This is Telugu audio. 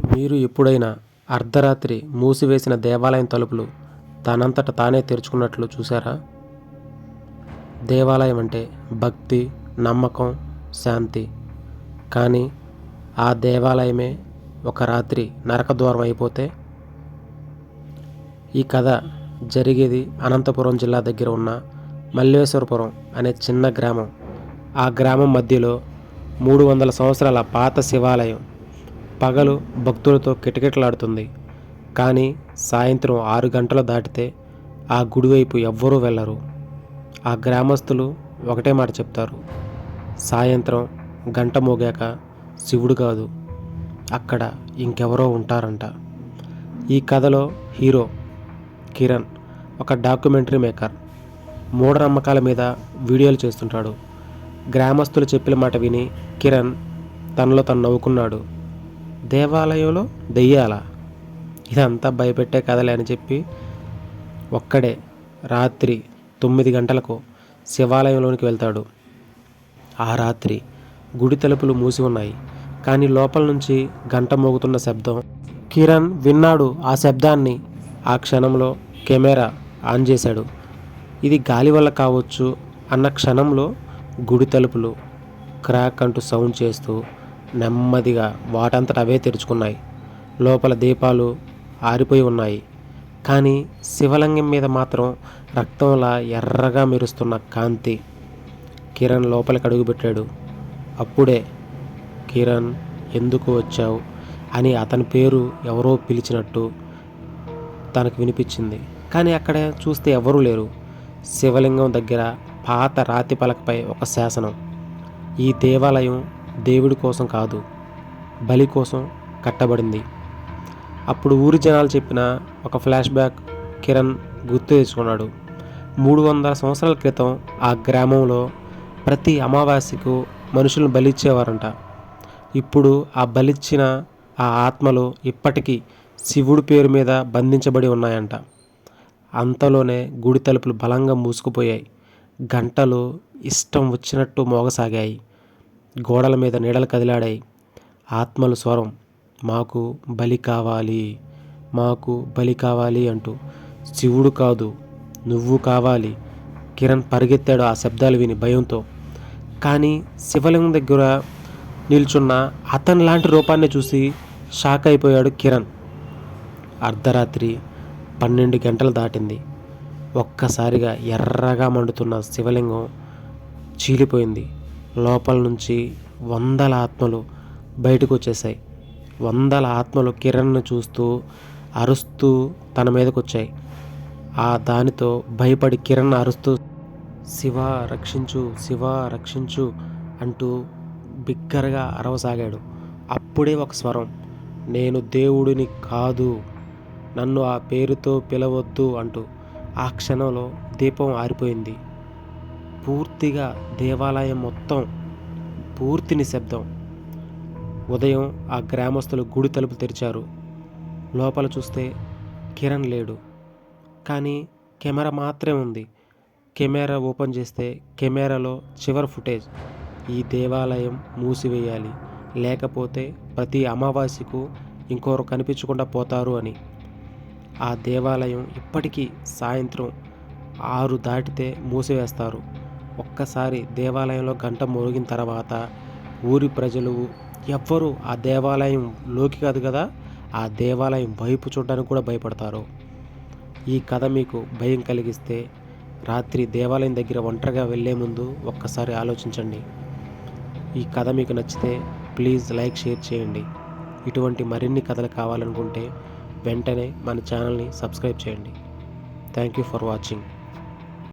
మీరు ఎప్పుడైనా అర్ధరాత్రి మూసివేసిన దేవాలయం తలుపులు తనంతట తానే తెరుచుకున్నట్లు చూశారా? దేవాలయం అంటే భక్తి, నమ్మకం, శాంతి. కానీ ఆ దేవాలయమే ఒక రాత్రి నరకద్వారం అయిపోతే? ఈ కథ జరిగేది అనంతపురం జిల్లా దగ్గర ఉన్న మల్లేశ్వరపురం అనే చిన్న గ్రామం. ఆ గ్రామం మధ్యలో 300 సంవత్సరాల పాత శివాలయం పగలు భక్తులతో కిటకిటలాడుతుంది. కానీ సాయంత్రం 6 గంటలు దాటితే ఆ గుడివైపు ఎవ్వరూ వెళ్ళరు. ఆ గ్రామస్తులు ఒకటే మాట చెప్తారు: సాయంత్రం గంట మోగాక శివుడు కాదు, అక్కడ ఇంకెవరో ఉంటారంట. ఈ కథలో హీరో కిరణ్ ఒక డాక్యుమెంటరీ మేకర్. మూఢనమ్మకాల మీద వీడియోలు చేస్తుంటాడు. గ్రామస్తులు చెప్పిన మాట విని కిరణ్ తనలో తను నవ్వుకున్నాడు. దేవాలయంలో దెయ్యాలా? ఇదంతా భయపెట్టే కథలే అని చెప్పి ఒక్కడే రాత్రి 9 గంటలకు శివాలయంలోనికి వెళ్తాడు. ఆ రాత్రి గుడి తలుపులు మూసి ఉన్నాయి. కానీ లోపల నుంచి గంట మోగుతున్న శబ్దం కిరణ్ విన్నాడు. ఆ శబ్దాన్ని ఆ క్షణంలో కెమెరా ఆన్ చేశాడు. ఇది గాలి వల్ల కావచ్చు అన్న క్షణంలో గుడి తలుపులు క్రాక్ అంటూ సౌండ్ చేస్తూ నెమ్మదిగా వాటంతట అవే తెరుచుకున్నాయి. లోపల దీపాలు ఆరిపోయి ఉన్నాయి. కానీ శివలింగం మీద మాత్రం రక్తంలా ఎర్రగా మెరుస్తున్న కాంతి. కిరణ్ లోపలికి అడుగుపెట్టాడు. అప్పుడే కిరణ్ ఎందుకు వచ్చావు అని అతని పేరు ఎవరో పిలిచినట్టు తనకు వినిపించింది. కానీ అక్కడ చూస్తే ఎవరూ లేరు. శివలింగం దగ్గర పాత రాతి పలకపై ఒక శాసనం: ఈ దేవాలయం దేవుడి కోసం కాదు, బలి కోసం కట్టబడింది. అప్పుడు ఊరి జనాలు చెప్పిన ఒక ఫ్లాష్ బ్యాక్ కిరణ్ గుర్తు తెచ్చుకున్నాడు. 300 సంవత్సరాల క్రితం ఆ గ్రామంలో ప్రతి అమావాస్యకు మనుషులను బలిచ్చేవారంట. ఇప్పుడు ఆ బలిచ్చిన ఆ ఆత్మలు ఇప్పటికీ శివుడి పేరు మీద బంధించబడి ఉన్నాయంట. అంతలోనే గుడి తలుపులు బలంగా మూసుకుపోయాయి. గంటలు ఇష్టం వచ్చినట్టు మోగసాగాయి. గోడల మీద నీడలు కదిలాడాయి. ఆత్మలు స్వరం: మాకు బలి కావాలి, మాకు బలి కావాలి అంటూ. శివుడు కాదు, నువ్వు కావాలి. కిరణ్ పరిగెత్తాడు ఆ శబ్దాలు విని భయంతో. కానీ శివలింగం దగ్గర నిల్చున్న అతని లాంటి రూపాన్ని చూసి షాక్ అయిపోయాడు కిరణ్. అర్ధరాత్రి 12 గంటలు దాటింది. ఒక్కసారిగా ఎర్రగా మండుతున్న శివలింగం చీలిపోయింది. లోపల నుంచి వందల ఆత్మలు బయటకు వచ్చేసాయి. వందల ఆత్మలు కిరణ్ను చూస్తూ అరుస్తూ తన మీదకు వచ్చాయి. ఆ దానితో భయపడి కిరణ్ అరుస్తూ శివ రక్షించు, శివ రక్షించు అంటూ బిగ్గరగా అరవసాగాడు. అప్పుడే ఒక స్వరం: నేను దేవుడిని కాదు, నన్ను ఆ పేరుతో పిలవద్దు అంటూ. ఆ క్షణంలో దీపం ఆరిపోయింది. పూర్తిగా దేవాలయం మొత్తం పూర్తి నిశ్శబ్దం. ఉదయం ఆ గ్రామస్తులు గుడి తలుపు తెరిచారు. లోపల చూస్తే కిరణ్ లేడు. కానీ కెమెరా మాత్రమే ఉంది. కెమెరా ఓపెన్ చేస్తే కెమెరాలో చివరి ఫుటేజ్: ఈ దేవాలయం మూసివేయాలి, లేకపోతే ప్రతి అమావాస్యకు ఇంకొకరు కనిపించకుండా పోతారు అని. ఆ దేవాలయం ఇప్పటికీ సాయంత్రం 6 దాటితే మూసివేస్తారు. ఒక్కసారి దేవాలయంలో గంట మోగిన తర్వాత ఊరి ప్రజలు ఎవ్వరూ ఆ దేవాలయంలోకి కాదు కదా, ఆ దేవాలయం వైపు చూడడానికి కూడా భయపడతారు. ఈ కథ మీకు భయం కలిగిస్తే రాత్రి దేవాలయం దగ్గర ఒంటరిగా వెళ్ళే ముందు ఒక్కసారి ఆలోచించండి. ఈ కథ మీకు నచ్చితే ప్లీజ్ లైక్, షేర్ చేయండి. ఇటువంటి మరిన్ని కథలు కావాలనుకుంటే వెంటనే మన ఛానల్ని సబ్స్క్రైబ్ చేయండి. Thank you for watching.